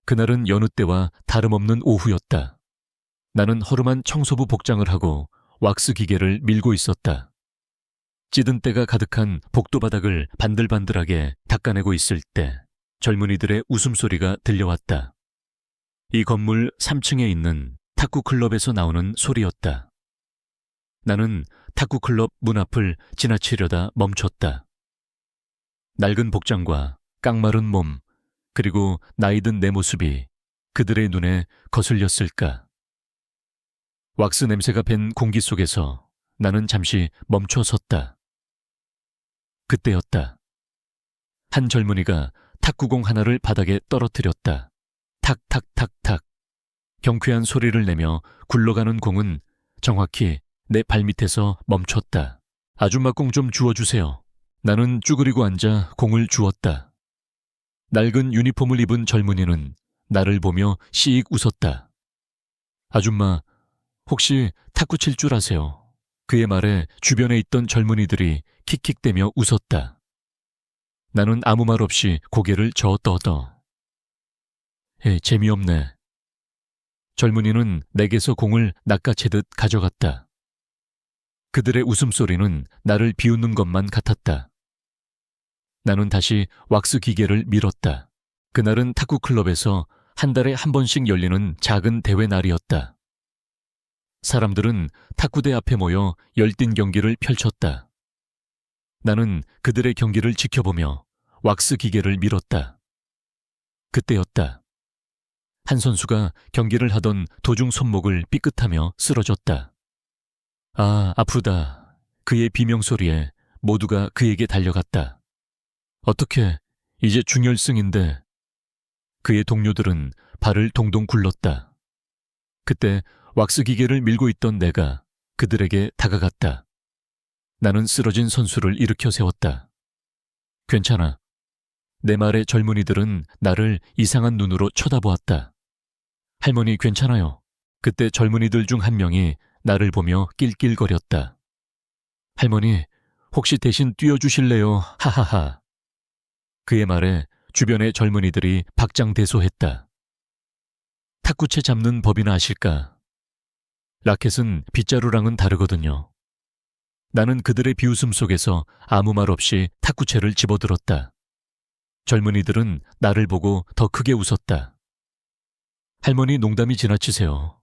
그날은 여느 때와 다름없는 오후였다. 나는 허름한 청소부 복장을 하고 왁스 기계를 밀고 있었다. 찌든 때가 가득한 복도 바닥을 반들반들하게 닦아내고 있을 때 젊은이들의 웃음소리가 들려왔다. 이 건물 3층에 있는 탁구클럽에서 나오는 소리였다. 나는 탁구클럽 문 앞을 지나치려다 멈췄다. 낡은 복장과 깡마른 몸, 그리고 나이든 내 모습이 그들의 눈에 거슬렸을까. 왁스 냄새가 밴 공기 속에서 나는 잠시 멈춰 섰다. 그때였다. 한 젊은이가 탁구공 하나를 바닥에 떨어뜨렸다. 탁탁탁탁. 경쾌한 소리를 내며 굴러가는 공은 정확히 내 발밑에서 멈췄다. 아줌마 공 좀 주워주세요. 나는 쭈그리고 앉아 공을 주웠다. 낡은 유니폼을 입은 젊은이는 나를 보며 씩 웃었다. 아줌마, 혹시 탁구 칠 줄 아세요? 그의 말에 주변에 있던 젊은이들이 킥킥대며 웃었다. 나는 아무 말 없이 고개를 저어떠. 재미없네. 젊은이는 내게서 공을 낚아채듯 가져갔다. 그들의 웃음소리는 나를 비웃는 것만 같았다. 나는 다시 왁스 기계를 밀었다. 그날은 탁구클럽에서 한 달에 한 번씩 열리는 작은 대회 날이었다. 사람들은 탁구대 앞에 모여 열띤 경기를 펼쳤다. 나는 그들의 경기를 지켜보며 왁스 기계를 밀었다. 그때였다. 한 선수가 경기를 하던 도중 손목을 삐끗하며 쓰러졌다. 아, 아프다. 그의 비명소리에 모두가 그에게 달려갔다. 어떻게, 이제 중결승인데. 그의 동료들은 발을 동동 굴렀다. 그때 왁스 기계를 밀고 있던 내가 그들에게 다가갔다. 나는 쓰러진 선수를 일으켜 세웠다. 괜찮아. 내 말에 젊은이들은 나를 이상한 눈으로 쳐다보았다. 할머니 괜찮아요. 그때 젊은이들 중 한 명이 나를 보며 낄낄거렸다. 할머니, 혹시 대신 뛰어주실래요? 하하하. 그의 말에 주변의 젊은이들이 박장대소했다. 탁구채 잡는 법이나 아실까? 라켓은 빗자루랑은 다르거든요. 나는 그들의 비웃음 속에서 아무 말 없이 탁구채를 집어들었다. 젊은이들은 나를 보고 더 크게 웃었다. 할머니 농담이 지나치세요.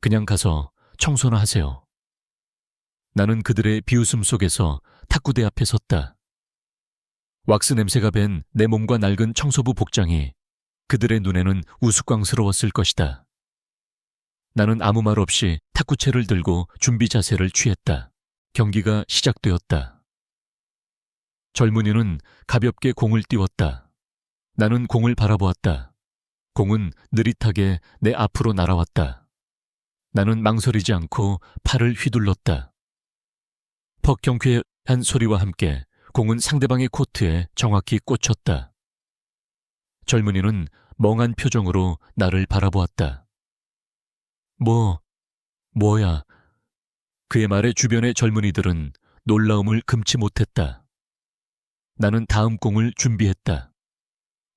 그냥 가서 청소나 하세요. 나는 그들의 비웃음 속에서 탁구대 앞에 섰다. 왁스 냄새가 밴 내 몸과 낡은 청소부 복장이 그들의 눈에는 우스꽝스러웠을 것이다. 나는 아무 말 없이 탁구채를 들고 준비 자세를 취했다. 경기가 시작되었다. 젊은이는 가볍게 공을 띄웠다. 나는 공을 바라보았다. 공은 느릿하게 내 앞으로 날아왔다. 나는 망설이지 않고 팔을 휘둘렀다. 퍽 경쾌한 소리와 함께 공은 상대방의 코트에 정확히 꽂혔다. 젊은이는 멍한 표정으로 나를 바라보았다. 뭐야. 그의 말에 주변의 젊은이들은 놀라움을 금치 못했다. 나는 다음 공을 준비했다.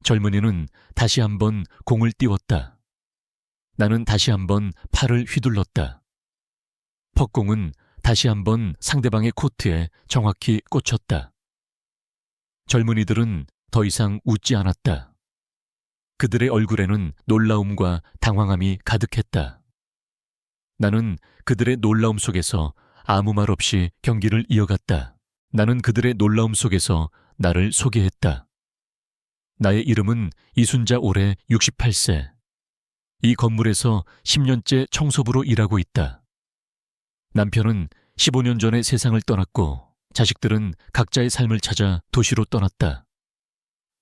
젊은이는 다시 한번 공을 띄웠다. 나는 다시 한번 팔을 휘둘렀다. 퍽공은 다시 한번 상대방의 코트에 정확히 꽂혔다. 젊은이들은 더 이상 웃지 않았다. 그들의 얼굴에는 놀라움과 당황함이 가득했다. 나는 그들의 놀라움 속에서 아무 말 없이 경기를 이어갔다. 나는 그들의 놀라움 속에서 나를 소개했다. 나의 이름은 이순자 올해 68세. 이 건물에서 10년째 청소부로 일하고 있다. 남편은 15년 전에 세상을 떠났고 자식들은 각자의 삶을 찾아 도시로 떠났다.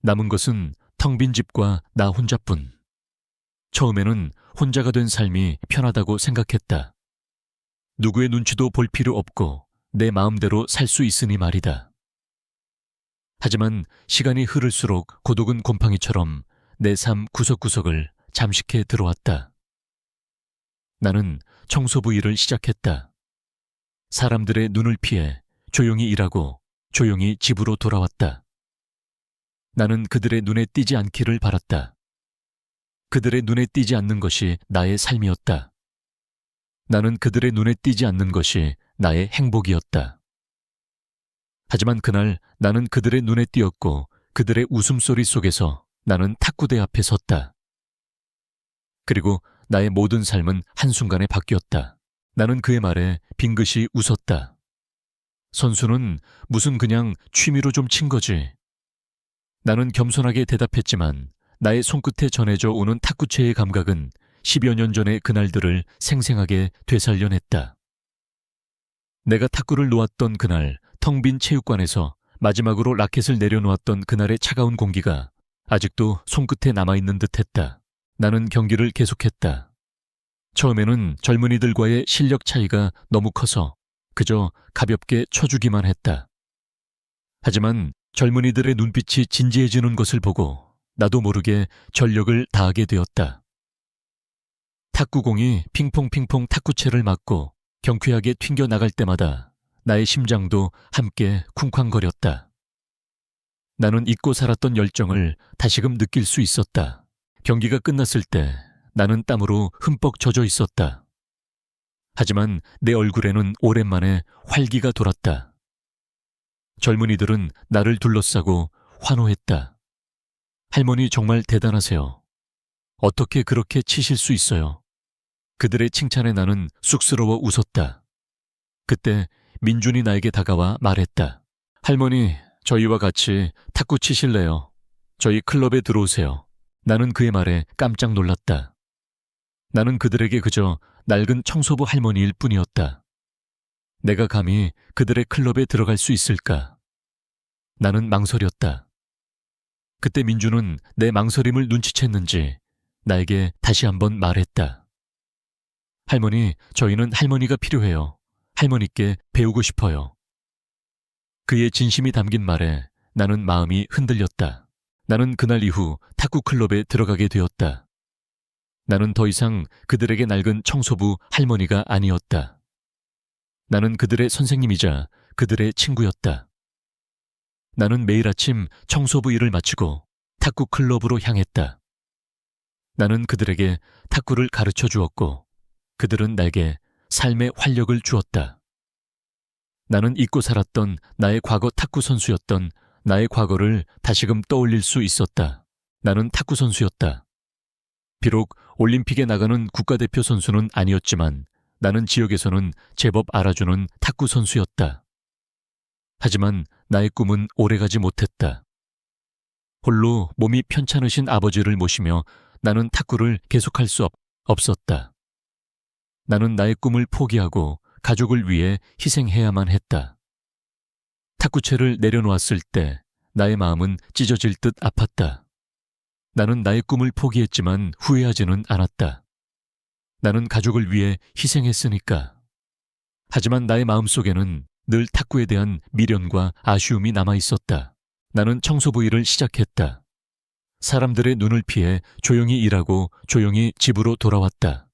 남은 것은 텅 빈 집과 나 혼자뿐. 처음에는 혼자가 된 삶이 편하다고 생각했다. 누구의 눈치도 볼 필요 없고 내 마음대로 살 수 있으니 말이다. 하지만 시간이 흐를수록 고독은 곰팡이처럼 내 삶 구석구석을 잠식해 들어왔다. 나는 청소부 일을 시작했다. 사람들의 눈을 피해 조용히 일하고 조용히 집으로 돌아왔다. 나는 그들의 눈에 띄지 않기를 바랐다. 그들의 눈에 띄지 않는 것이 나의 삶이었다. 나는 그들의 눈에 띄지 않는 것이 나의 행복이었다. 하지만 그날 나는 그들의 눈에 띄었고 그들의 웃음소리 속에서 나는 탁구대 앞에 섰다. 그리고 나의 모든 삶은 한순간에 바뀌었다. 나는 그의 말에 빙긋이 웃었다. 선수는 무슨 그냥 취미로 좀 친 거지. 나는 겸손하게 대답했지만 나의 손끝에 전해져 오는 탁구채의 감각은 10여 년 전의 그날들을 생생하게 되살려냈다. 내가 탁구를 놓았던 그날 텅 빈 체육관에서 마지막으로 라켓을 내려놓았던 그날의 차가운 공기가 아직도 손끝에 남아있는 듯했다. 나는 경기를 계속했다. 처음에는 젊은이들과의 실력 차이가 너무 커서 그저 가볍게 쳐주기만 했다. 하지만 젊은이들의 눈빛이 진지해지는 것을 보고 나도 모르게 전력을 다하게 되었다. 탁구공이 핑퐁핑퐁 탁구채를 맞고 경쾌하게 튕겨나갈 때마다 나의 심장도 함께 쿵쾅거렸다. 나는 잊고 살았던 열정을 다시금 느낄 수 있었다. 경기가 끝났을 때 나는 땀으로 흠뻑 젖어 있었다. 하지만 내 얼굴에는 오랜만에 활기가 돌았다. 젊은이들은 나를 둘러싸고 환호했다. 할머니 정말 대단하세요. 어떻게 그렇게 치실 수 있어요? 그들의 칭찬에 나는 쑥스러워 웃었다. 그때 민준이 나에게 다가와 말했다. 할머니, 저희와 같이 탁구 치실래요? 저희 클럽에 들어오세요. 나는 그의 말에 깜짝 놀랐다. 나는 그들에게 그저 낡은 청소부 할머니일 뿐이었다. 내가 감히 그들의 클럽에 들어갈 수 있을까? 나는 망설였다. 그때 민주는 내 망설임을 눈치챘는지 나에게 다시 한번 말했다. 할머니, 저희는 할머니가 필요해요. 할머니께 배우고 싶어요. 그의 진심이 담긴 말에 나는 마음이 흔들렸다. 나는 그날 이후 탁구 클럽에 들어가게 되었다. 나는 더 이상 그들에게 낡은 청소부 할머니가 아니었다. 나는 그들의 선생님이자 그들의 친구였다. 나는 매일 아침 청소부 일을 마치고 탁구 클럽으로 향했다. 나는 그들에게 탁구를 가르쳐 주었고 그들은 내게 삶의 활력을 주었다. 나는 잊고 살았던 나의 과거 탁구 선수였던 나의 과거를 다시금 떠올릴 수 있었다. 나는 탁구 선수였다. 비록 올림픽에 나가는 국가대표 선수는 아니었지만 나는 지역에서는 제법 알아주는 탁구 선수였다. 하지만 나의 꿈은 오래가지 못했다. 홀로 몸이 편찮으신 아버지를 모시며 나는 탁구를 계속할 수 없었다. 나는 나의 꿈을 포기하고 가족을 위해 희생해야만 했다. 탁구채를 내려놓았을 때 나의 마음은 찢어질 듯 아팠다. 나는 나의 꿈을 포기했지만 후회하지는 않았다. 나는 가족을 위해 희생했으니까. 하지만 나의 마음속에는 늘 탁구에 대한 미련과 아쉬움이 남아있었다. 나는 청소부 일을 시작했다. 사람들의 눈을 피해 조용히 일하고 조용히 집으로 돌아왔다.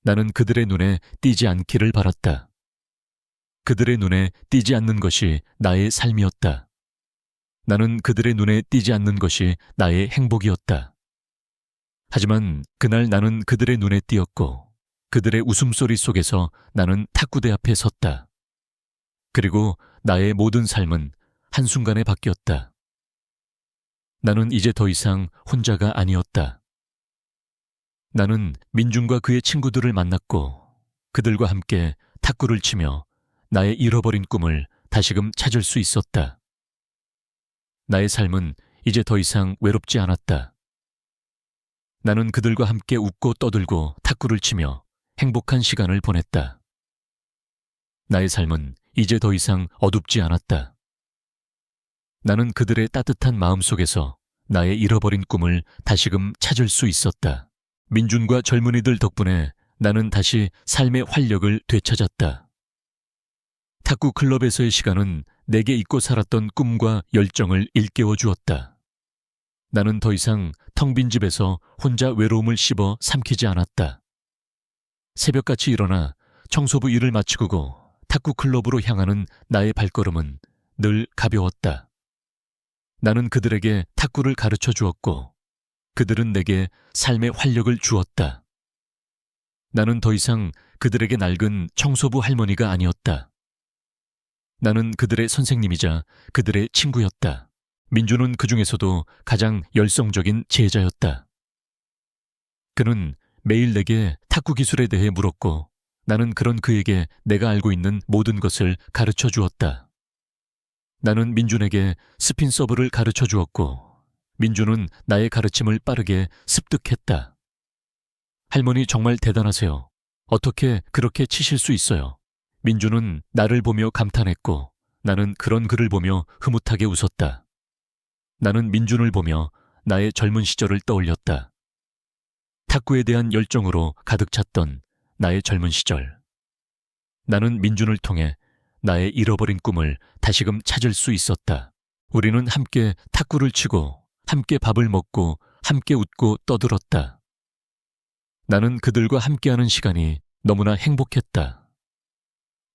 나는 그들의 눈에 띄지 않기를 바랐다. 그들의 눈에 띄지 않는 것이 나의 삶이었다. 나는 그들의 눈에 띄지 않는 것이 나의 행복이었다. 하지만 그날 나는 그들의 눈에 띄었고 그들의 웃음소리 속에서 나는 탁구대 앞에 섰다. 그리고 나의 모든 삶은 한순간에 바뀌었다. 나는 이제 더 이상 혼자가 아니었다. 나는 민준과 그의 친구들을 만났고 그들과 함께 탁구를 치며 나의 잃어버린 꿈을 다시금 찾을 수 있었다. 나의 삶은 이제 더 이상 외롭지 않았다. 나는 그들과 함께 웃고 떠들고 탁구를 치며 행복한 시간을 보냈다. 나의 삶은 이제 더 이상 어둡지 않았다. 나는 그들의 따뜻한 마음 속에서 나의 잃어버린 꿈을 다시금 찾을 수 있었다. 민준과 젊은이들 덕분에 나는 다시 삶의 활력을 되찾았다. 탁구 클럽에서의 시간은 내게 잊고 살았던 꿈과 열정을 일깨워 주었다. 나는 더 이상 텅 빈 집에서 혼자 외로움을 씹어 삼키지 않았다. 새벽같이 일어나 청소부 일을 마치고 탁구 클럽으로 향하는 나의 발걸음은 늘 가벼웠다. 나는 그들에게 탁구를 가르쳐 주었고 그들은 내게 삶의 활력을 주었다. 나는 더 이상 그들에게 낡은 청소부 할머니가 아니었다. 나는 그들의 선생님이자 그들의 친구였다. 민주는 그 중에서도 가장 열성적인 제자였다. 그는 매일 내게 탁구 기술에 대해 물었고 나는 그런 그에게 내가 알고 있는 모든 것을 가르쳐 주었다. 나는 민준에게 스핀 서브를 가르쳐 주었고 민준은 나의 가르침을 빠르게 습득했다. 할머니 정말 대단하세요. 어떻게 그렇게 치실 수 있어요? 민준은 나를 보며 감탄했고 나는 그런 그를 보며 흐뭇하게 웃었다. 나는 민준을 보며 나의 젊은 시절을 떠올렸다. 탁구에 대한 열정으로 가득 찼던 나의 젊은 시절. 나는 민준을 통해 나의 잃어버린 꿈을 다시금 찾을 수 있었다. 우리는 함께 탁구를 치고 함께 밥을 먹고 함께 웃고 떠들었다. 나는 그들과 함께하는 시간이 너무나 행복했다.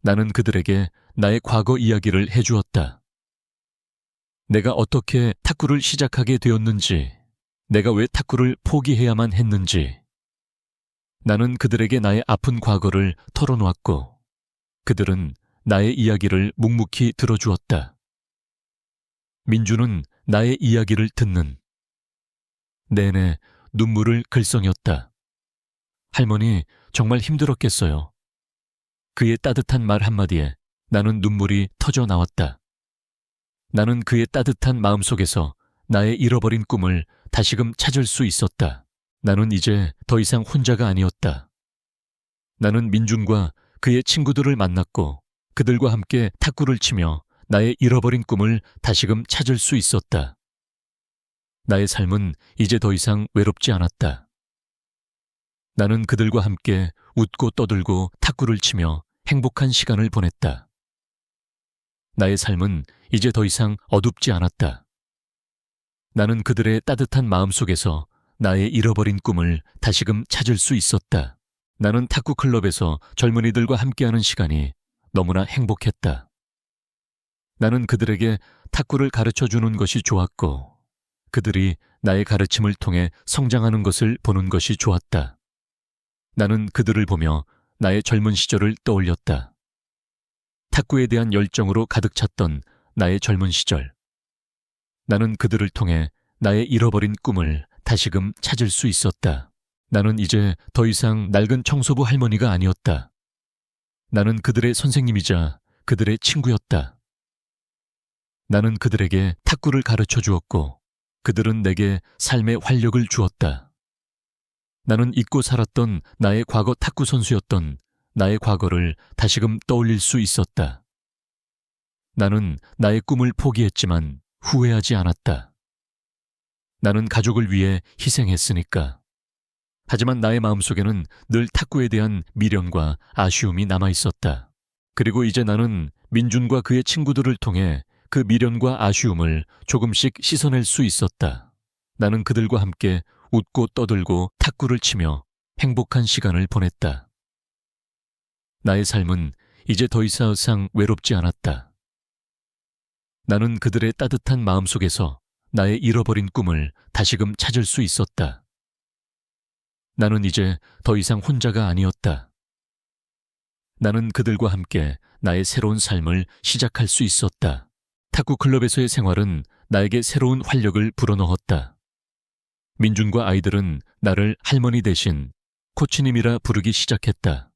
나는 그들에게 나의 과거 이야기를 해주었다. 내가 어떻게 탁구를 시작하게 되었는지, 내가 왜 탁구를 포기해야만 했는지. 나는 그들에게 나의 아픈 과거를 털어놓았고 그들은 나의 이야기를 묵묵히 들어주었다. 민주는 나의 이야기를 듣는 내내 눈물을 글썽였다. 할머니, 정말 힘들었겠어요. 그의 따뜻한 말 한마디에 나는 눈물이 터져 나왔다. 나는 그의 따뜻한 마음속에서 나의 잃어버린 꿈을 다시금 찾을 수 있었다. 나는 이제 더 이상 혼자가 아니었다. 나는 민준과 그의 친구들을 만났고 그들과 함께 탁구를 치며 나의 잃어버린 꿈을 다시금 찾을 수 있었다. 나의 삶은 이제 더 이상 외롭지 않았다. 나는 그들과 함께 웃고 떠들고 탁구를 치며 행복한 시간을 보냈다. 나의 삶은 이제 더 이상 어둡지 않았다. 나는 그들의 따뜻한 마음 속에서 나의 잃어버린 꿈을 다시금 찾을 수 있었다. 나는 탁구 클럽에서 젊은이들과 함께하는 시간이 너무나 행복했다. 나는 그들에게 탁구를 가르쳐 주는 것이 좋았고 그들이 나의 가르침을 통해 성장하는 것을 보는 것이 좋았다. 나는 그들을 보며 나의 젊은 시절을 떠올렸다. 탁구에 대한 열정으로 가득 찼던 나의 젊은 시절. 나는 그들을 통해 나의 잃어버린 꿈을 다시금 찾을 수 있었다. 나는 이제 더 이상 낡은 청소부 할머니가 아니었다. 나는 그들의 선생님이자 그들의 친구였다. 나는 그들에게 탁구를 가르쳐 주었고 그들은 내게 삶의 활력을 주었다. 나는 잊고 살았던 나의 과거 탁구 선수였던 나의 과거를 다시금 떠올릴 수 있었다. 나는 나의 꿈을 포기했지만 후회하지 않았다. 나는 가족을 위해 희생했으니까. 하지만 나의 마음속에는 늘 탁구에 대한 미련과 아쉬움이 남아있었다. 그리고 이제 나는 민준과 그의 친구들을 통해 그 미련과 아쉬움을 조금씩 씻어낼 수 있었다. 나는 그들과 함께 웃고 떠들고 탁구를 치며 행복한 시간을 보냈다. 나의 삶은 이제 더 이상 외롭지 않았다. 나는 그들의 따뜻한 마음 속에서 나의 잃어버린 꿈을 다시금 찾을 수 있었다. 나는 이제 더 이상 혼자가 아니었다. 나는 그들과 함께 나의 새로운 삶을 시작할 수 있었다. 탁구 클럽에서의 생활은 나에게 새로운 활력을 불어넣었다. 민준과 아이들은 나를 할머니 대신 코치님이라 부르기 시작했다.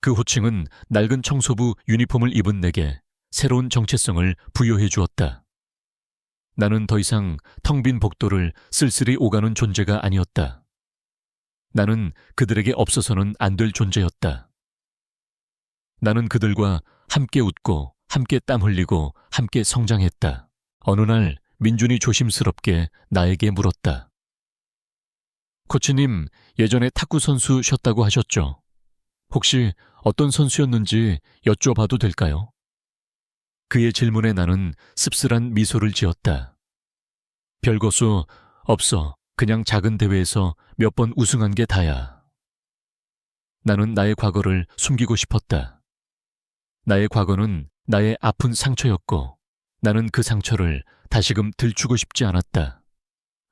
그 호칭은 낡은 청소부 유니폼을 입은 내게 새로운 정체성을 부여해 주었다. 나는 더 이상 텅 빈 복도를 쓸쓸히 오가는 존재가 아니었다. 나는 그들에게 없어서는 안 될 존재였다. 나는 그들과 함께 웃고 함께 땀 흘리고 함께 성장했다. 어느 날 민준이 조심스럽게 나에게 물었다. 코치님, 예전에 탁구 선수셨다고 하셨죠? 혹시 어떤 선수였는지 여쭤봐도 될까요? 그의 질문에 나는 씁쓸한 미소를 지었다. 별거수 없어. 그냥 작은 대회에서 몇 번 우승한 게 다야. 나는 나의 과거를 숨기고 싶었다. 나의 과거는 나의 아픈 상처였고 나는 그 상처를 다시금 들추고 싶지 않았다.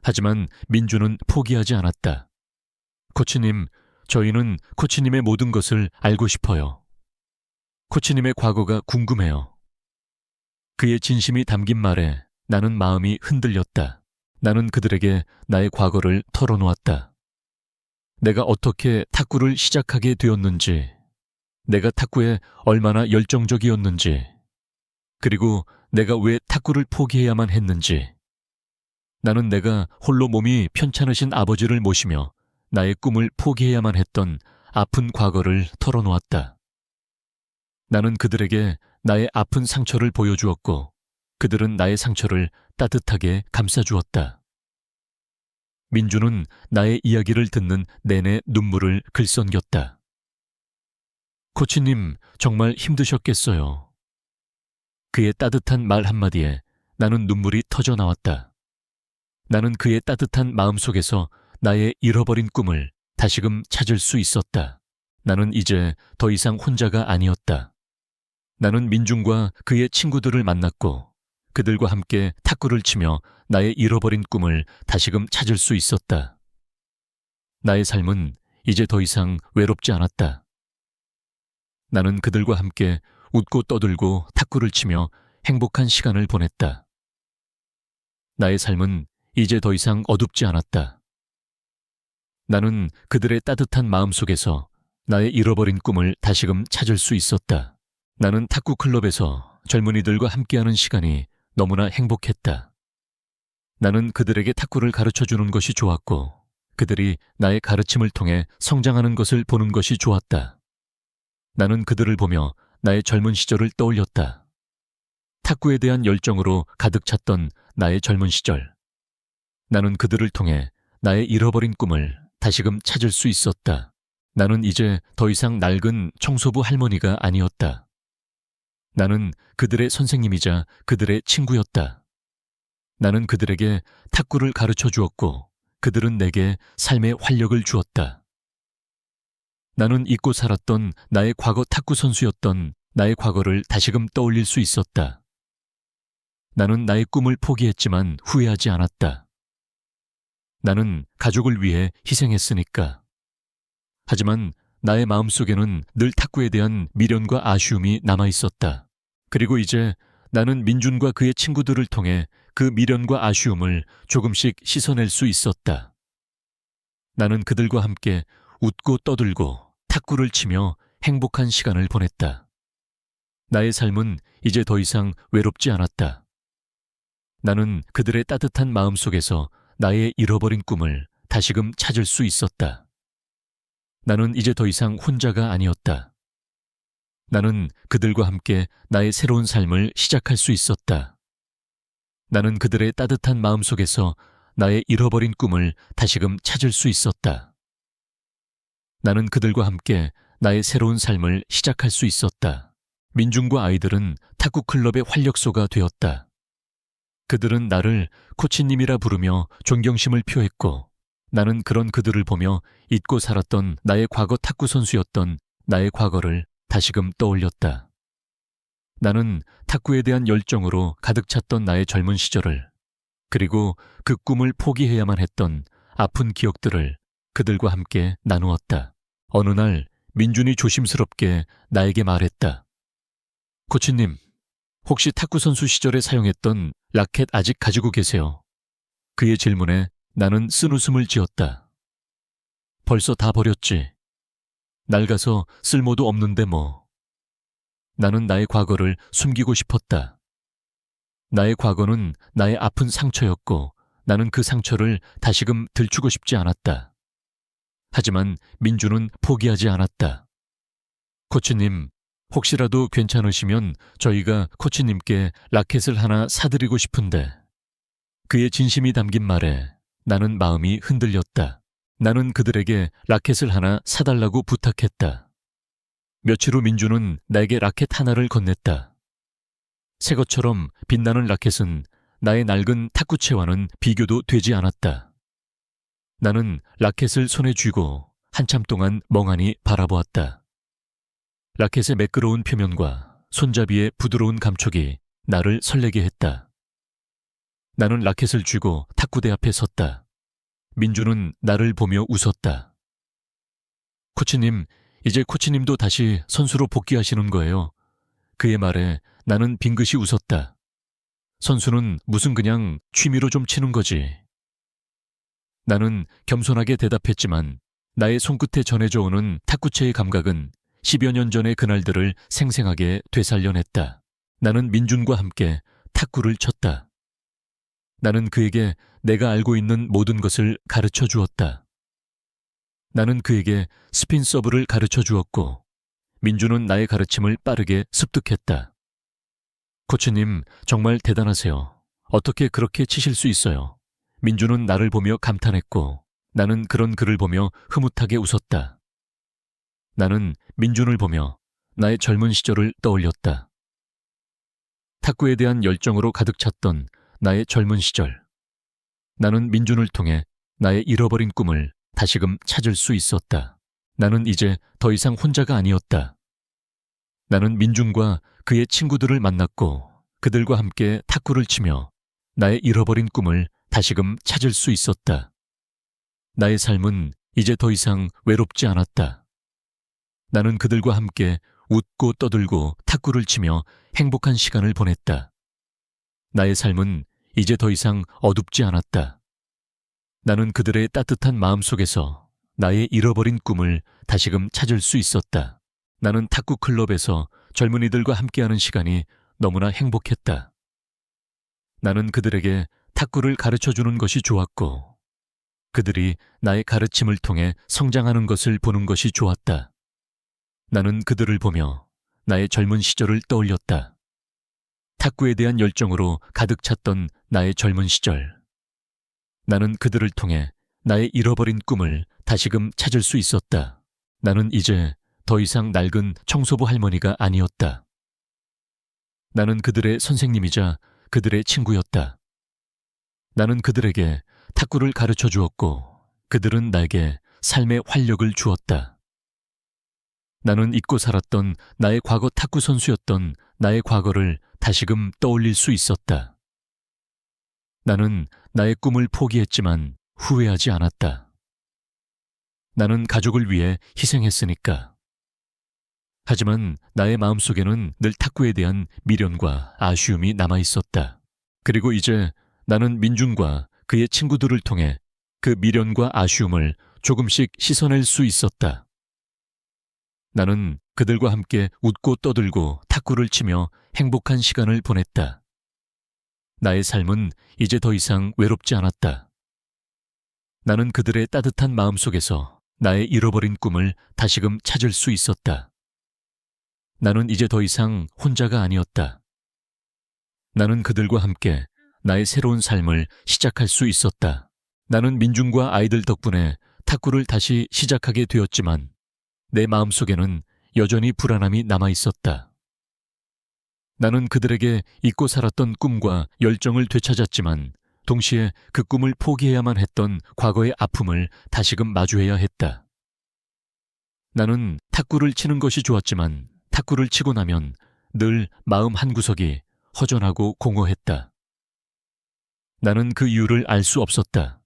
하지만 민주는 포기하지 않았다. 코치님, 저희는 코치님의 모든 것을 알고 싶어요. 코치님의 과거가 궁금해요. 그의 진심이 담긴 말에 나는 마음이 흔들렸다. 나는 그들에게 나의 과거를 털어놓았다. 내가 어떻게 탁구를 시작하게 되었는지, 내가 탁구에 얼마나 열정적이었는지, 그리고 내가 왜 탁구를 포기해야만 했는지, 나는 내가 홀로 몸이 편찮으신 아버지를 모시며 나의 꿈을 포기해야만 했던 아픈 과거를 털어놓았다. 나는 그들에게 나의 아픈 상처를 보여주었고 그들은 나의 상처를 따뜻하게 감싸주었다. 민주는 나의 이야기를 듣는 내내 눈물을 글썽겼다. 코치님, 정말 힘드셨겠어요. 그의 따뜻한 말 한마디에 나는 눈물이 터져 나왔다. 나는 그의 따뜻한 마음속에서 나의 잃어버린 꿈을 다시금 찾을 수 있었다. 나는 이제 더 이상 혼자가 아니었다. 나는 민중과 그의 친구들을 만났고 그들과 함께 탁구를 치며 나의 잃어버린 꿈을 다시금 찾을 수 있었다. 나의 삶은 이제 더 이상 외롭지 않았다. 나는 그들과 함께 웃고 떠들고 탁구를 치며 행복한 시간을 보냈다. 나의 삶은 이제 더 이상 어둡지 않았다. 나는 그들의 따뜻한 마음 속에서 나의 잃어버린 꿈을 다시금 찾을 수 있었다. 나는 탁구 클럽에서 젊은이들과 함께하는 시간이 너무나 행복했다. 나는 그들에게 탁구를 가르쳐주는 것이 좋았고 그들이 나의 가르침을 통해 성장하는 것을 보는 것이 좋았다. 나는 그들을 보며 나의 젊은 시절을 떠올렸다. 탁구에 대한 열정으로 가득 찼던 나의 젊은 시절. 나는 그들을 통해 나의 잃어버린 꿈을 다시금 찾을 수 있었다. 나는 이제 더 이상 낡은 청소부 할머니가 아니었다. 나는 그들의 선생님이자 그들의 친구였다. 나는 그들에게 탁구를 가르쳐 주었고 그들은 내게 삶의 활력을 주었다. 나는 잊고 살았던 나의 과거 탁구 선수였던 나의 과거를 다시금 떠올릴 수 있었다. 나는 나의 꿈을 포기했지만 후회하지 않았다. 나는 가족을 위해 희생했으니까. 하지만 나의 마음속에는 늘 탁구에 대한 미련과 아쉬움이 남아있었다. 그리고 이제 나는 민준과 그의 친구들을 통해 그 미련과 아쉬움을 조금씩 씻어낼 수 있었다. 나는 그들과 함께 웃고 떠들고 탁구를 치며 행복한 시간을 보냈다. 나의 삶은 이제 더 이상 외롭지 않았다. 나는 그들의 따뜻한 마음 속에서 나의 잃어버린 꿈을 다시금 찾을 수 있었다. 나는 이제 더 이상 혼자가 아니었다. 나는 그들과 함께 나의 새로운 삶을 시작할 수 있었다. 나는 그들의 따뜻한 마음 속에서 나의 잃어버린 꿈을 다시금 찾을 수 있었다. 나는 그들과 함께 나의 새로운 삶을 시작할 수 있었다. 민중과 아이들은 탁구 클럽의 활력소가 되었다. 그들은 나를 코치님이라 부르며 존경심을 표했고 나는 그런 그들을 보며 잊고 살았던 나의 과거 탁구 선수였던 나의 과거를 다시금 떠올렸다. 나는 탁구에 대한 열정으로 가득 찼던 나의 젊은 시절을 그리고 그 꿈을 포기해야만 했던 아픈 기억들을 그들과 함께 나누었다. 어느 날 민준이 조심스럽게 나에게 말했다. 코치님, 혹시 탁구 선수 시절에 사용했던 라켓 아직 가지고 계세요? 그의 질문에 나는 쓴웃음을 지었다. 벌써 다 버렸지. 낡아서 쓸모도 없는데 뭐. 나는 나의 과거를 숨기고 싶었다. 나의 과거는 나의 아픈 상처였고 나는 그 상처를 다시금 들추고 싶지 않았다. 하지만 민주는 포기하지 않았다. 코치님, 혹시라도 괜찮으시면 저희가 코치님께 라켓을 하나 사드리고 싶은데. 그의 진심이 담긴 말에 나는 마음이 흔들렸다. 나는 그들에게 라켓을 하나 사달라고 부탁했다. 며칠 후 민주는 나에게 라켓 하나를 건넸다. 새 것처럼 빛나는 라켓은 나의 낡은 탁구채와는 비교도 되지 않았다. 나는 라켓을 손에 쥐고 한참 동안 멍하니 바라보았다. 라켓의 매끄러운 표면과 손잡이의 부드러운 감촉이 나를 설레게 했다. 나는 라켓을 쥐고 탁구대 앞에 섰다. 민주는 나를 보며 웃었다. 코치님, 이제 코치님도 다시 선수로 복귀하시는 거예요. 그의 말에 나는 빙긋이 웃었다. 선수는 무슨 그냥 취미로 좀 치는 거지. 나는 겸손하게 대답했지만 나의 손끝에 전해져 오는 탁구채의 감각은 10여 년 전의 그날들을 생생하게 되살려냈다. 나는 민준과 함께 탁구를 쳤다. 나는 그에게 내가 알고 있는 모든 것을 가르쳐 주었다. 나는 그에게 스핀 서브를 가르쳐 주었고 민준은 나의 가르침을 빠르게 습득했다. 코치님, 정말 대단하세요. 어떻게 그렇게 치실 수 있어요? 민준은 나를 보며 감탄했고 나는 그런 그를 보며 흐뭇하게 웃었다. 나는 민준을 보며 나의 젊은 시절을 떠올렸다. 탁구에 대한 열정으로 가득 찼던 나의 젊은 시절. 나는 민준을 통해 나의 잃어버린 꿈을 다시금 찾을 수 있었다. 나는 이제 더 이상 혼자가 아니었다. 나는 민준과 그의 친구들을 만났고 그들과 함께 탁구를 치며 나의 잃어버린 꿈을 다시금 찾을 수 있었다. 나의 삶은 이제 더 이상 외롭지 않았다. 나는 그들과 함께 웃고 떠들고 탁구를 치며 행복한 시간을 보냈다. 나의 삶은 이제 더 이상 어둡지 않았다. 나는 그들의 따뜻한 마음 속에서 나의 잃어버린 꿈을 다시금 찾을 수 있었다. 나는 탁구 클럽에서 젊은이들과 함께하는 시간이 너무나 행복했다. 나는 그들에게 탁구를 가르쳐주는 것이 좋았고 그들이 나의 가르침을 통해 성장하는 것을 보는 것이 좋았다. 나는 그들을 보며 나의 젊은 시절을 떠올렸다. 탁구에 대한 열정으로 가득 찼던 나의 젊은 시절. 나는 그들을 통해 나의 잃어버린 꿈을 다시금 찾을 수 있었다. 나는 이제 더 이상 낡은 청소부 할머니가 아니었다. 나는 그들의 선생님이자 그들의 친구였다. 나는 그들에게 탁구를 가르쳐 주었고 그들은 나에게 삶의 활력을 주었다. 나는 잊고 살았던 나의 과거 탁구 선수였던 나의 과거를 다시금 떠올릴 수 있었다. 나는 나의 꿈을 포기했지만 후회하지 않았다. 나는 가족을 위해 희생했으니까. 하지만 나의 마음속에는 늘 탁구에 대한 미련과 아쉬움이 남아 있었다. 그리고 이제 나는 민준과 그의 친구들을 통해 그 미련과 아쉬움을 조금씩 씻어낼 수 있었다. 나는 그들과 함께 웃고 떠들고 탁구를 치며 행복한 시간을 보냈다. 나의 삶은 이제 더 이상 외롭지 않았다. 나는 그들의 따뜻한 마음 속에서 나의 잃어버린 꿈을 다시금 찾을 수 있었다. 나는 이제 더 이상 혼자가 아니었다. 나는 그들과 함께 나의 새로운 삶을 시작할 수 있었다. 나는 민준과 아이들 덕분에 탁구를 다시 시작하게 되었지만 내 마음속에는 여전히 불안함이 남아 있었다. 나는 그들에게 잊고 살았던 꿈과 열정을 되찾았지만 동시에 그 꿈을 포기해야만 했던 과거의 아픔을 다시금 마주해야 했다. 나는 탁구를 치는 것이 좋았지만 탁구를 치고 나면 늘 마음 한구석이 허전하고 공허했다. 나는 그 이유를 알 수 없었다.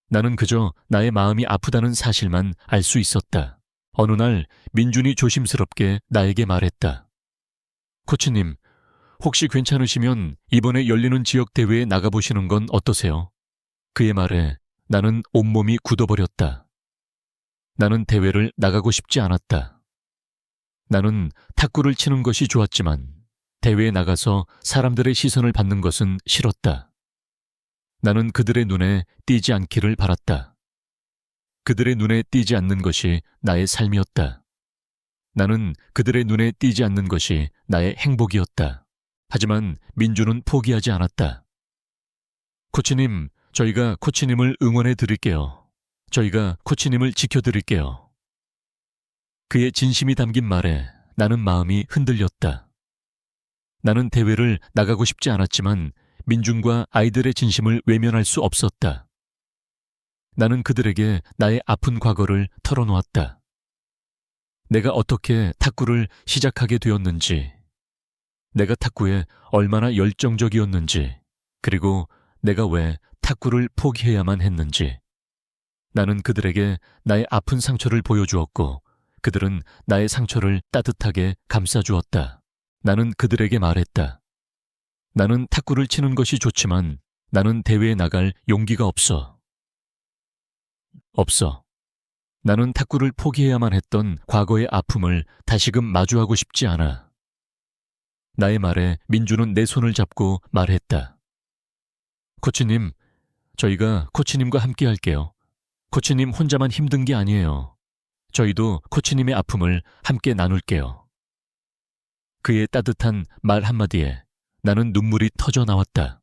나는 그저 나의 마음이 아프다는 사실만 알 수 있었다. 어느 날 민준이 조심스럽게 나에게 말했다. 코치님, 혹시 괜찮으시면 이번에 열리는 지역 대회에 나가보시는 건 어떠세요? 그의 말에 나는 온몸이 굳어버렸다. 나는 대회를 나가고 싶지 않았다. 나는 탁구를 치는 것이 좋았지만 대회에 나가서 사람들의 시선을 받는 것은 싫었다. 나는 그들의 눈에 띄지 않기를 바랐다. 그들의 눈에 띄지 않는 것이 나의 삶이었다. 나는 그들의 눈에 띄지 않는 것이 나의 행복이었다. 하지만 민주는 포기하지 않았다. 코치님, 저희가 코치님을 응원해 드릴게요. 저희가 코치님을 지켜드릴게요. 그의 진심이 담긴 말에 나는 마음이 흔들렸다. 나는 대회를 나가고 싶지 않았지만 민준과 아이들의 진심을 외면할 수 없었다. 나는 그들에게 나의 아픈 과거를 털어놓았다. 내가 어떻게 탁구를 시작하게 되었는지, 내가 탁구에 얼마나 열정적이었는지, 그리고 내가 왜 탁구를 포기해야만 했는지. 나는 그들에게 나의 아픈 상처를 보여주었고 그들은 나의 상처를 따뜻하게 감싸주었다. 나는 그들에게 말했다. 나는 탁구를 치는 것이 좋지만 나는 대회에 나갈 용기가 없어. 없어. 나는 탁구를 포기해야만 했던 과거의 아픔을 다시금 마주하고 싶지 않아. 나의 말에 민주는 내 손을 잡고 말했다. 코치님, 저희가 코치님과 함께 할게요. 코치님 혼자만 힘든 게 아니에요. 저희도 코치님의 아픔을 함께 나눌게요. 그의 따뜻한 말 한마디에 나는 눈물이 터져 나왔다.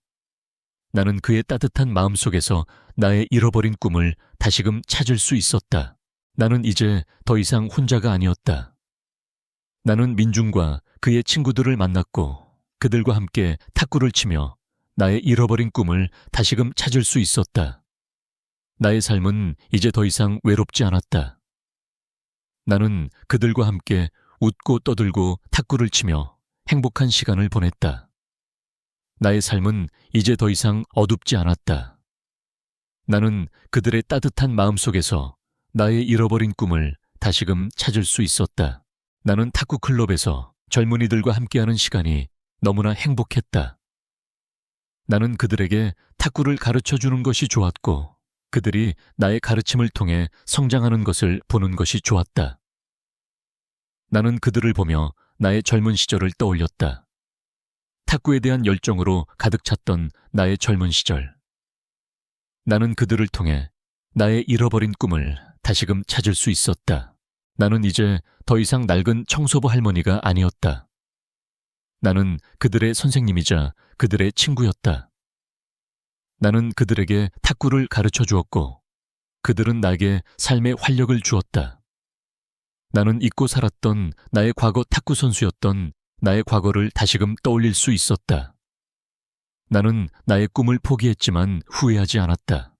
나는 그의 따뜻한 마음 속에서 나의 잃어버린 꿈을 다시금 찾을 수 있었다. 나는 이제 더 이상 혼자가 아니었다. 나는 민준과 그의 친구들을 만났고 그들과 함께 탁구를 치며 나의 잃어버린 꿈을 다시금 찾을 수 있었다. 나의 삶은 이제 더 이상 외롭지 않았다. 나는 그들과 함께 웃고 떠들고 탁구를 치며 행복한 시간을 보냈다. 나의 삶은 이제 더 이상 어둡지 않았다. 나는 그들의 따뜻한 마음 속에서 나의 잃어버린 꿈을 다시금 찾을 수 있었다. 나는 탁구 클럽에서 젊은이들과 함께하는 시간이 너무나 행복했다. 나는 그들에게 탁구를 가르쳐 주는 것이 좋았고 그들이 나의 가르침을 통해 성장하는 것을 보는 것이 좋았다. 나는 그들을 보며 나의 젊은 시절을 떠올렸다. 탁구에 대한 열정으로 가득 찼던 나의 젊은 시절. 나는 그들을 통해 나의 잃어버린 꿈을 다시금 찾을 수 있었다. 나는 이제 더 이상 낡은 청소부 할머니가 아니었다. 나는 그들의 선생님이자 그들의 친구였다. 나는 그들에게 탁구를 가르쳐 주었고 그들은 나에게 삶의 활력을 주었다. 나는 잊고 살았던 나의 과거 탁구 선수였던 나의 과거를 다시금 떠올릴 수 있었다. 나는 나의 꿈을 포기했지만 후회하지 않았다.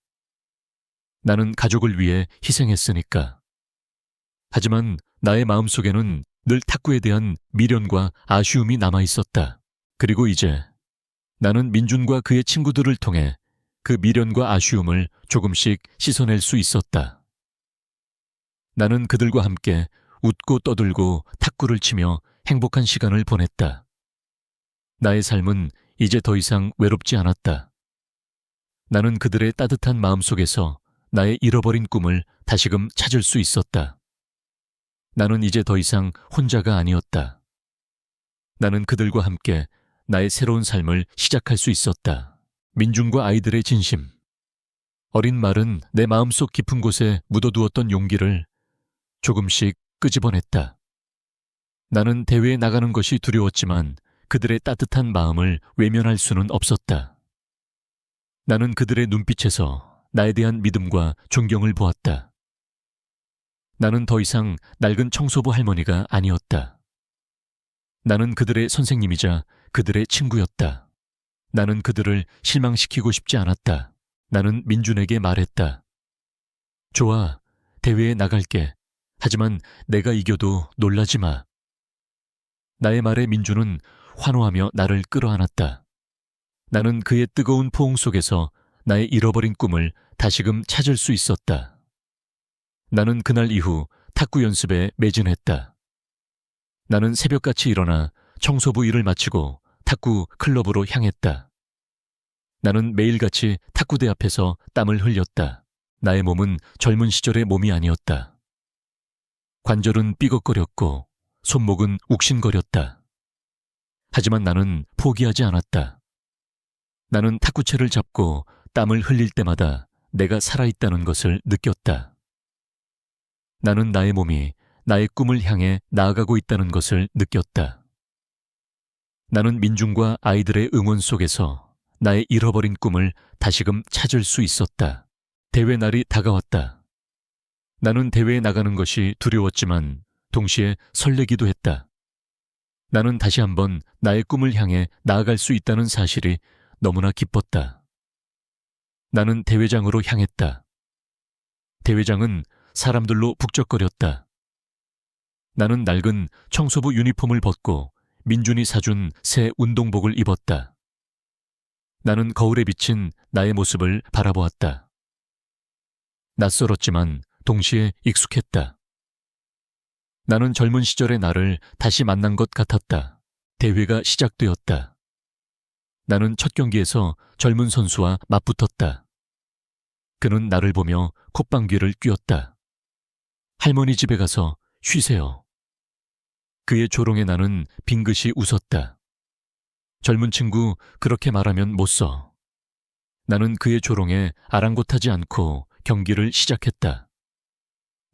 나는 가족을 위해 희생했으니까. 하지만 나의 마음속에는 늘 탁구에 대한 미련과 아쉬움이 남아 있었다. 그리고 이제 나는 민준과 그의 친구들을 통해 그 미련과 아쉬움을 조금씩 씻어낼 수 있었다. 나는 그들과 함께 웃고 떠들고 탁구를 치며 행복한 시간을 보냈다. 나의 삶은 이제 더 이상 외롭지 않았다. 나는 그들의 따뜻한 마음 속에서 나의 잃어버린 꿈을 다시금 찾을 수 있었다. 나는 이제 더 이상 혼자가 아니었다. 나는 그들과 함께 나의 새로운 삶을 시작할 수 있었다. 민준과 아이들의 진심. 어린 말은 내 마음속 깊은 곳에 묻어두었던 용기를 조금씩 끄집어냈다. 나는 대회에 나가는 것이 두려웠지만 그들의 따뜻한 마음을 외면할 수는 없었다. 나는 그들의 눈빛에서 나에 대한 믿음과 존경을 보았다. 나는 더 이상 낡은 청소부 할머니가 아니었다. 나는 그들의 선생님이자 그들의 친구였다. 나는 그들을 실망시키고 싶지 않았다. 나는 민준에게 말했다. 좋아, 대회에 나갈게. 하지만 내가 이겨도 놀라지 마. 나의 말에 민준은 환호하며 나를 끌어안았다. 나는 그의 뜨거운 포옹 속에서 나의 잃어버린 꿈을 다시금 찾을 수 있었다. 나는 그날 이후 탁구 연습에 매진했다. 나는 새벽같이 일어나 청소부 일을 마치고 탁구 클럽으로 향했다. 나는 매일같이 탁구대 앞에서 땀을 흘렸다. 나의 몸은 젊은 시절의 몸이 아니었다. 관절은 삐걱거렸고 손목은 욱신거렸다. 하지만 나는 포기하지 않았다. 나는 탁구채를 잡고 땀을 흘릴 때마다 내가 살아있다는 것을 느꼈다. 나는 나의 몸이 나의 꿈을 향해 나아가고 있다는 것을 느꼈다. 나는 민준과 아이들의 응원 속에서 나의 잃어버린 꿈을 다시금 찾을 수 있었다. 대회 날이 다가왔다. 나는 대회에 나가는 것이 두려웠지만 동시에 설레기도 했다. 나는 다시 한번 나의 꿈을 향해 나아갈 수 있다는 사실이 너무나 기뻤다. 나는 대회장으로 향했다. 대회장은 사람들로 북적거렸다. 나는 낡은 청소부 유니폼을 벗고 민준이 사준 새 운동복을 입었다. 나는 거울에 비친 나의 모습을 바라보았다. 낯설었지만 동시에 익숙했다. 나는 젊은 시절의 나를 다시 만난 것 같았다. 대회가 시작되었다. 나는 첫 경기에서 젊은 선수와 맞붙었다. 그는 나를 보며 콧방귀를 뀌었다. 할머니 집에 가서 쉬세요. 그의 조롱에 나는 빙긋이 웃었다. 젊은 친구 그렇게 말하면 못 써. 나는 그의 조롱에 아랑곳하지 않고 경기를 시작했다.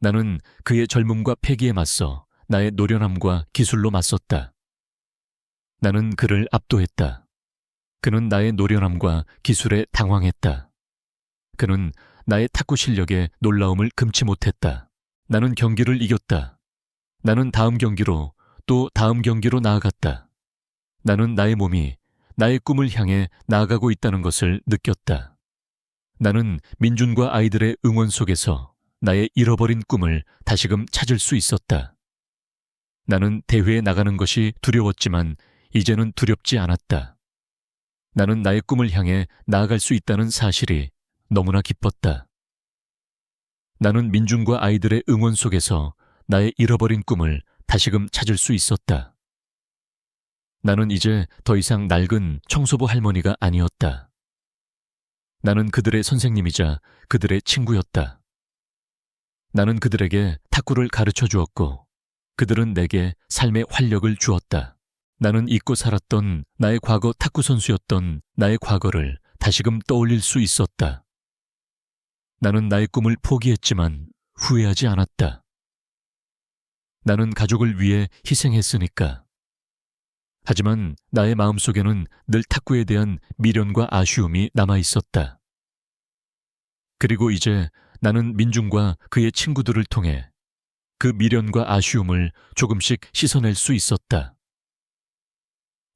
나는 그의 젊음과 패기에 맞서 나의 노련함과 기술로 맞섰다. 나는 그를 압도했다. 그는 나의 노련함과 기술에 당황했다. 그는 나의 탁구 실력에 놀라움을 금치 못했다. 나는 경기를 이겼다. 나는 다음 경기로 또 다음 경기로 나아갔다. 나는 나의 몸이 나의 꿈을 향해 나아가고 있다는 것을 느꼈다. 나는 민준과 아이들의 응원 속에서 나의 잃어버린 꿈을 다시금 찾을 수 있었다. 나는 대회에 나가는 것이 두려웠지만 이제는 두렵지 않았다. 나는 나의 꿈을 향해 나아갈 수 있다는 사실이 너무나 기뻤다. 나는 민준과 아이들의 응원 속에서 나의 잃어버린 꿈을 다시금 찾을 수 있었다. 나는 이제 더 이상 낡은 청소부 할머니가 아니었다. 나는 그들의 선생님이자 그들의 친구였다. 나는 그들에게 탁구를 가르쳐 주었고 그들은 내게 삶의 활력을 주었다. 나는 잊고 살았던 나의 과거 탁구 선수였던 나의 과거를 다시금 떠올릴 수 있었다. 나는 나의 꿈을 포기했지만 후회하지 않았다. 나는 가족을 위해 희생했으니까. 하지만 나의 마음속에는 늘 탁구에 대한 미련과 아쉬움이 남아 있었다. 그리고 이제 나는 민중과 그의 친구들을 통해 그 미련과 아쉬움을 조금씩 씻어낼 수 있었다.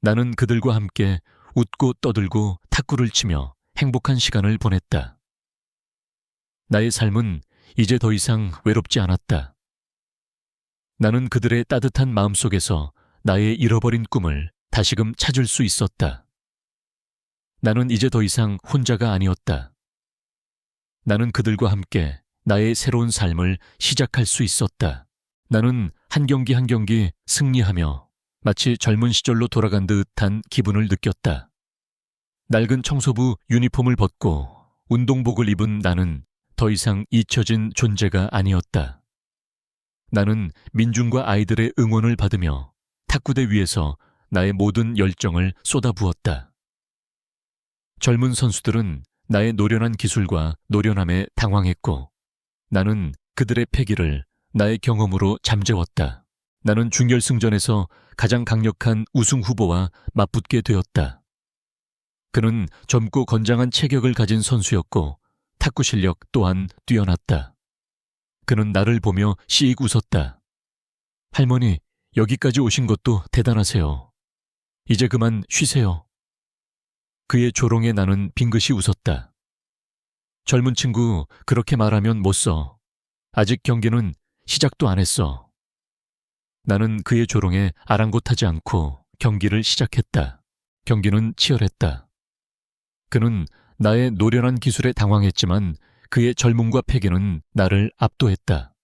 나는 그들과 함께 웃고 떠들고 탁구를 치며 행복한 시간을 보냈다. 나의 삶은 이제 더 이상 외롭지 않았다. 나는 그들의 따뜻한 마음속에서 나의 잃어버린 꿈을 다시금 찾을 수 있었다. 나는 이제 더 이상 혼자가 아니었다. 나는 그들과 함께 나의 새로운 삶을 시작할 수 있었다. 나는 한 경기 한 경기 승리하며 마치 젊은 시절로 돌아간 듯한 기분을 느꼈다. 낡은 청소부 유니폼을 벗고 운동복을 입은 나는 더 이상 잊혀진 존재가 아니었다. 나는 민중과 아이들의 응원을 받으며 탁구대 위에서 나의 모든 열정을 쏟아부었다. 젊은 선수들은 나의 노련한 기술과 노련함에 당황했고 나는 그들의 패기를 나의 경험으로 잠재웠다. 나는 준결승전에서 가장 강력한 우승 후보와 맞붙게 되었다. 그는 젊고 건장한 체격을 가진 선수였고 탁구 실력 또한 뛰어났다. 그는 나를 보며 씩 웃었다. 할머니, 여기까지 오신 것도 대단하세요. 이제 그만 쉬세요. 그의 조롱에 나는 빙긋이 웃었다. 젊은 친구, 그렇게 말하면 못 써. 아직 경기는 시작도 안 했어. 나는 그의 조롱에 아랑곳하지 않고 경기를 시작했다. 경기는 치열했다. 그는 나의 노련한 기술에 당황했지만 그의 젊음과 패기는 나를 압도했다.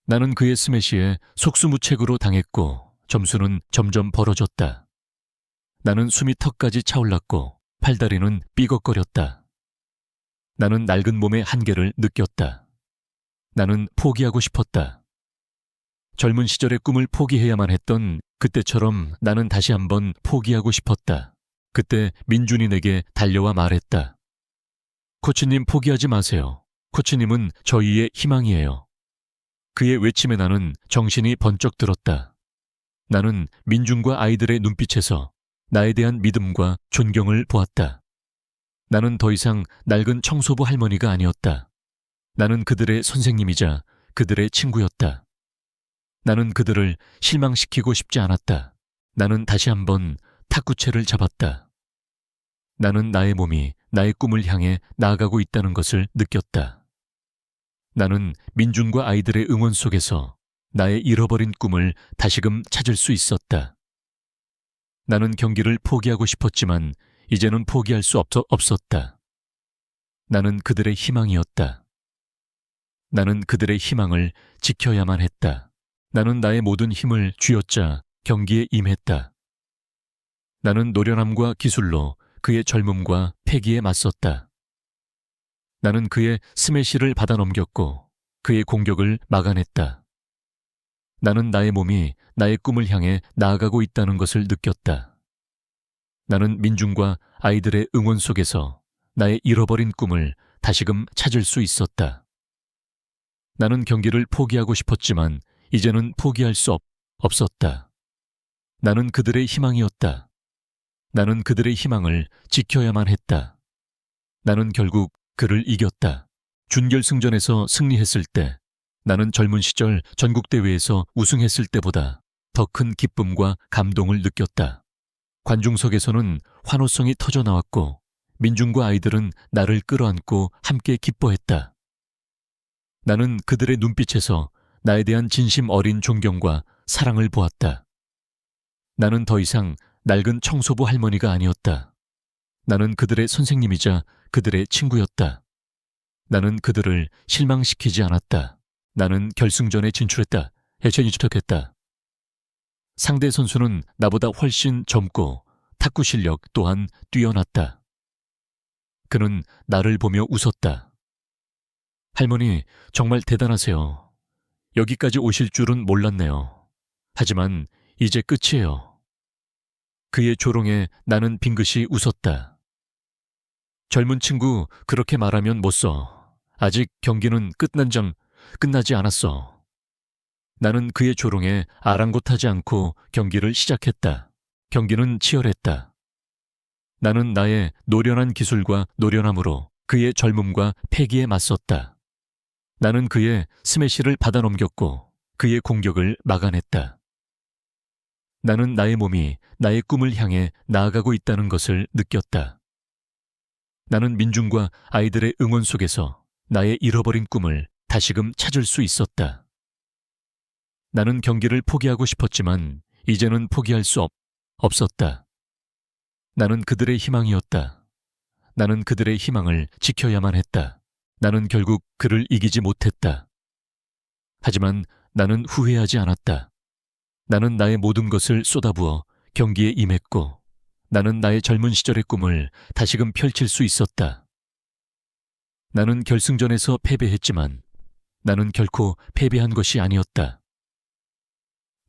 나는 그의 스매시에 속수무책으로 당했고 점수는 점점 벌어졌다. 나는 숨이 턱까지 차올랐고 팔다리는 삐걱거렸다. 나는 낡은 몸의 한계를 느꼈다. 나는 포기하고 싶었다. 젊은 시절의 꿈을 포기해야만 했던 그때처럼 나는 다시 한번 포기하고 싶었다. 그때 민준이 내게 달려와 말했다. 코치님, 포기하지 마세요. 코치님은 저희의 희망이에요. 그의 외침에 나는 정신이 번쩍 들었다. 나는 민준과 아이들의 눈빛에서 나에 대한 믿음과 존경을 보았다. 나는 더 이상 낡은 청소부 할머니가 아니었다. 나는 그들의 선생님이자 그들의 친구였다. 나는 그들을 실망시키고 싶지 않았다. 나는 다시 한번 탁구채를 잡았다. 나는 나의 몸이 나의 꿈을 향해 나아가고 있다는 것을 느꼈다. 나는 민준과 아이들의 응원 속에서 나의 잃어버린 꿈을 다시금 찾을 수 있었다. 나는 경기를 포기하고 싶었지만 이제는 포기할 수 없었다. 나는 그들의 희망이었다. 나는 그들의 희망을 지켜야만 했다. 나는 나의 모든 힘을 쥐어짜 경기에 임했다. 나는 노련함과 기술로 그의 젊음과 패기에 맞섰다. 나는 그의 스매시를 받아넘겼고 그의 공격을 막아냈다. 나는 나의 몸이 나의 꿈을 향해 나아가고 있다는 것을 느꼈다. 나는 민중과 아이들의 응원 속에서 나의 잃어버린 꿈을 다시금 찾을 수 있었다. 나는 경기를 포기하고 싶었지만 이제는 포기할 수 없었다. 나는 그들의 희망이었다. 나는 그들의 희망을 지켜야만 했다. 나는 결국 그를 이겼다. 준결승전에서 승리했을 때 나는 젊은 시절 전국대회에서 우승했을 때보다 더 큰 기쁨과 감동을 느꼈다. 관중석에서는 환호성이 터져나왔고 민중과 아이들은 나를 끌어안고 함께 기뻐했다. 나는 그들의 눈빛에서 나에 대한 진심 어린 존경과 사랑을 보았다. 나는 더 이상 낡은 청소부 할머니가 아니었다. 나는 그들의 선생님이자 그들의 친구였다. 나는 그들을 실망시키지 않았다. 나는 결승전에 진출했다. 진출했다. 상대 선수는 나보다 훨씬 젊고 탁구 실력 또한 뛰어났다. 그는 나를 보며 웃었다. 할머니, 정말 대단하세요. 여기까지 오실 줄은 몰랐네요. 하지만 이제 끝이에요. 그의 조롱에 나는 빙긋이 웃었다. 젊은 친구, 그렇게 말하면 못 써. 아직 경기는 끝나지 않았어. 나는 그의 조롱에 아랑곳하지 않고 경기를 시작했다. 경기는 치열했다. 나는 나의 노련한 기술과 노련함으로 그의 젊음과 패기에 맞섰다. 나는 그의 스매시를 받아넘겼고 그의 공격을 막아냈다. 나는 나의 몸이 나의 꿈을 향해 나아가고 있다는 것을 느꼈다. 나는 민중과 아이들의 응원 속에서 나의 잃어버린 꿈을 다시금 찾을 수 있었다. 나는 경기를 포기하고 싶었지만 이제는 포기할 수 없었다. 나는 그들의 희망이었다. 나는 그들의 희망을 지켜야만 했다. 나는 결국 그를 이기지 못했다. 하지만 나는 후회하지 않았다. 나는 나의 모든 것을 쏟아부어 경기에 임했고 나는 나의 젊은 시절의 꿈을 다시금 펼칠 수 있었다. 나는 결승전에서 패배했지만 나는 결코 패배한 것이 아니었다.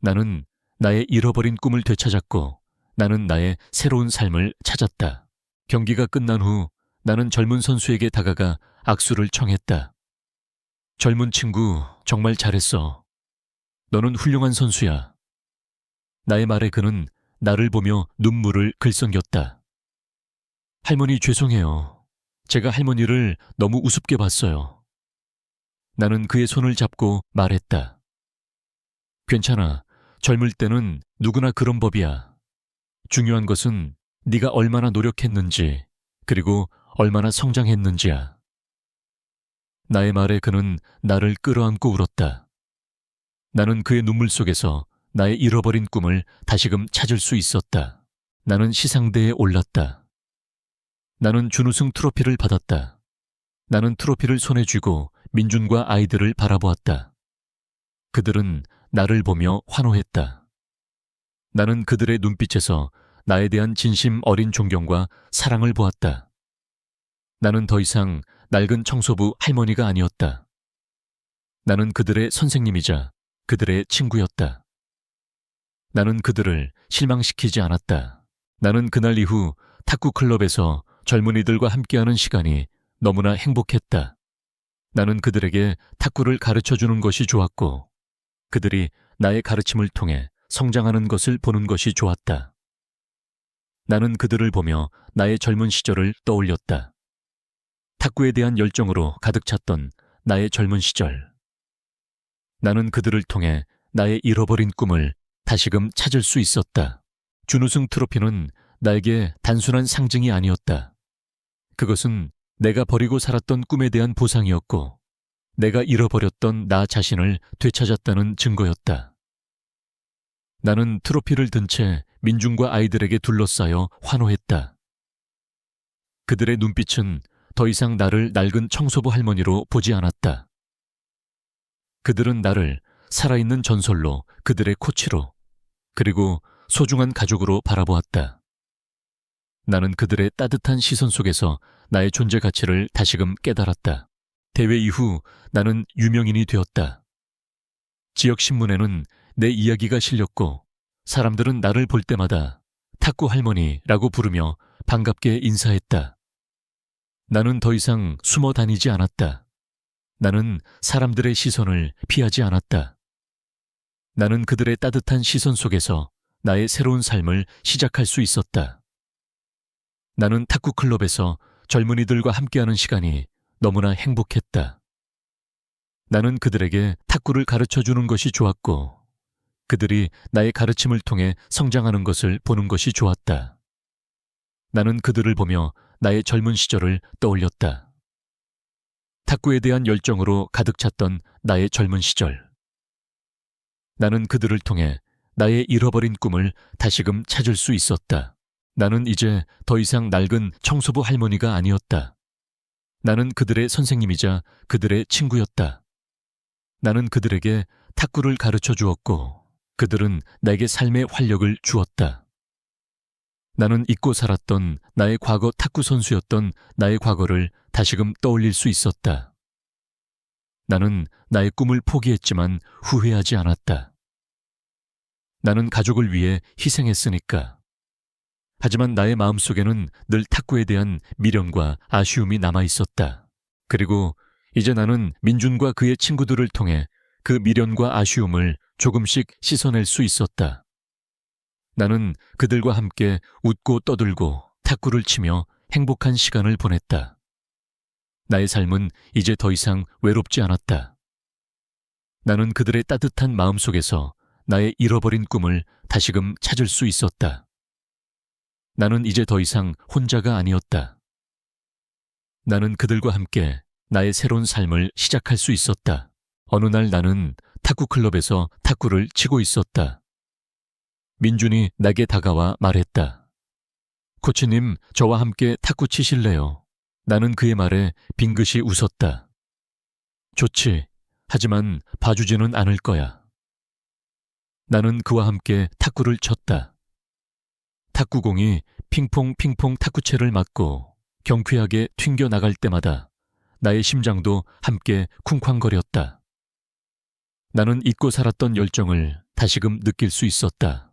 나는 나의 잃어버린 꿈을 되찾았고 나는 나의 새로운 삶을 찾았다. 경기가 끝난 후 나는 젊은 선수에게 다가가 악수를 청했다. 젊은 친구, 정말 잘했어. 너는 훌륭한 선수야. 나의 말에 그는 나를 보며 눈물을 글썽였다. 할머니, 죄송해요. 제가 할머니를 너무 우습게 봤어요. 나는 그의 손을 잡고 말했다. 괜찮아. 젊을 때는 누구나 그런 법이야. 중요한 것은 네가 얼마나 노력했는지 그리고 얼마나 성장했는지야. 나의 말에 그는 나를 끌어안고 울었다. 나는 그의 눈물 속에서 나의 잃어버린 꿈을 다시금 찾을 수 있었다. 나는 시상대에 올랐다. 나는 준우승 트로피를 받았다. 나는 트로피를 손에 쥐고 민준과 아이들을 바라보았다. 그들은 나를 보며 환호했다. 나는 그들의 눈빛에서 나에 대한 진심 어린 존경과 사랑을 보았다. 나는 더 이상 낡은 청소부 할머니가 아니었다. 나는 그들의 선생님이자 그들의 친구였다. 나는 그들을 실망시키지 않았다. 나는 그날 이후 탁구 클럽에서 젊은이들과 함께하는 시간이 너무나 행복했다. 나는 그들에게 탁구를 가르쳐주는 것이 좋았고 그들이 나의 가르침을 통해 성장하는 것을 보는 것이 좋았다. 나는 그들을 보며 나의 젊은 시절을 떠올렸다. 탁구에 대한 열정으로 가득 찼던 나의 젊은 시절. 나는 그들을 통해 나의 잃어버린 꿈을 다시금 찾을 수 있었다. 준우승 트로피는 나에게 단순한 상징이 아니었다. 그것은 내가 버리고 살았던 꿈에 대한 보상이었고 내가 잃어버렸던 나 자신을 되찾았다는 증거였다. 나는 트로피를 든 채 민중과 아이들에게 둘러싸여 환호했다. 그들의 눈빛은 더 이상 나를 낡은 청소부 할머니로 보지 않았다. 그들은 나를 살아있는 전설로, 그들의 코치로, 그리고 소중한 가족으로 바라보았다. 나는 그들의 따뜻한 시선 속에서 나의 존재 가치를 다시금 깨달았다. 대회 이후 나는 유명인이 되었다. 지역 신문에는 내 이야기가 실렸고 사람들은 나를 볼 때마다 탁구 할머니라고 부르며 반갑게 인사했다. 나는 더 이상 숨어 다니지 않았다. 나는 사람들의 시선을 피하지 않았다. 나는 그들의 따뜻한 시선 속에서 나의 새로운 삶을 시작할 수 있었다. 나는 탁구 클럽에서 젊은이들과 함께하는 시간이 너무나 행복했다. 나는 그들에게 탁구를 가르쳐주는 것이 좋았고 그들이 나의 가르침을 통해 성장하는 것을 보는 것이 좋았다. 나는 그들을 보며 나의 젊은 시절을 떠올렸다. 탁구에 대한 열정으로 가득 찼던 나의 젊은 시절. 나는 그들을 통해 나의 잃어버린 꿈을 다시금 찾을 수 있었다. 나는 이제 더 이상 낡은 청소부 할머니가 아니었다. 나는 그들의 선생님이자 그들의 친구였다. 나는 그들에게 탁구를 가르쳐 주었고 그들은 내게 삶의 활력을 주었다. 나는 잊고 살았던 나의 과거 탁구 선수였던 나의 과거를 다시금 떠올릴 수 있었다. 나는 나의 꿈을 포기했지만 후회하지 않았다. 나는 가족을 위해 희생했으니까. 하지만 나의 마음속에는 늘 탁구에 대한 미련과 아쉬움이 남아 있었다. 그리고 이제 나는 민준과 그의 친구들을 통해 그 미련과 아쉬움을 조금씩 씻어낼 수 있었다. 나는 그들과 함께 웃고 떠들고 탁구를 치며 행복한 시간을 보냈다. 나의 삶은 이제 더 이상 외롭지 않았다. 나는 그들의 따뜻한 마음 속에서 나의 잃어버린 꿈을 다시금 찾을 수 있었다. 나는 이제 더 이상 혼자가 아니었다. 나는 그들과 함께 나의 새로운 삶을 시작할 수 있었다. 어느 날 나는 탁구 클럽에서 탁구를 치고 있었다. 민준이 내게 다가와 말했다. 코치님, 저와 함께 탁구 치실래요? 나는 그의 말에 빙긋이 웃었다. 좋지. 하지만 봐주지는 않을 거야. 나는 그와 함께 탁구를 쳤다. 탁구공이 핑퐁 탁구채를 맞고 경쾌하게 튕겨 나갈 때마다 나의 심장도 함께 쿵쾅거렸다. 나는 잊고 살았던 열정을 다시금 느낄 수 있었다.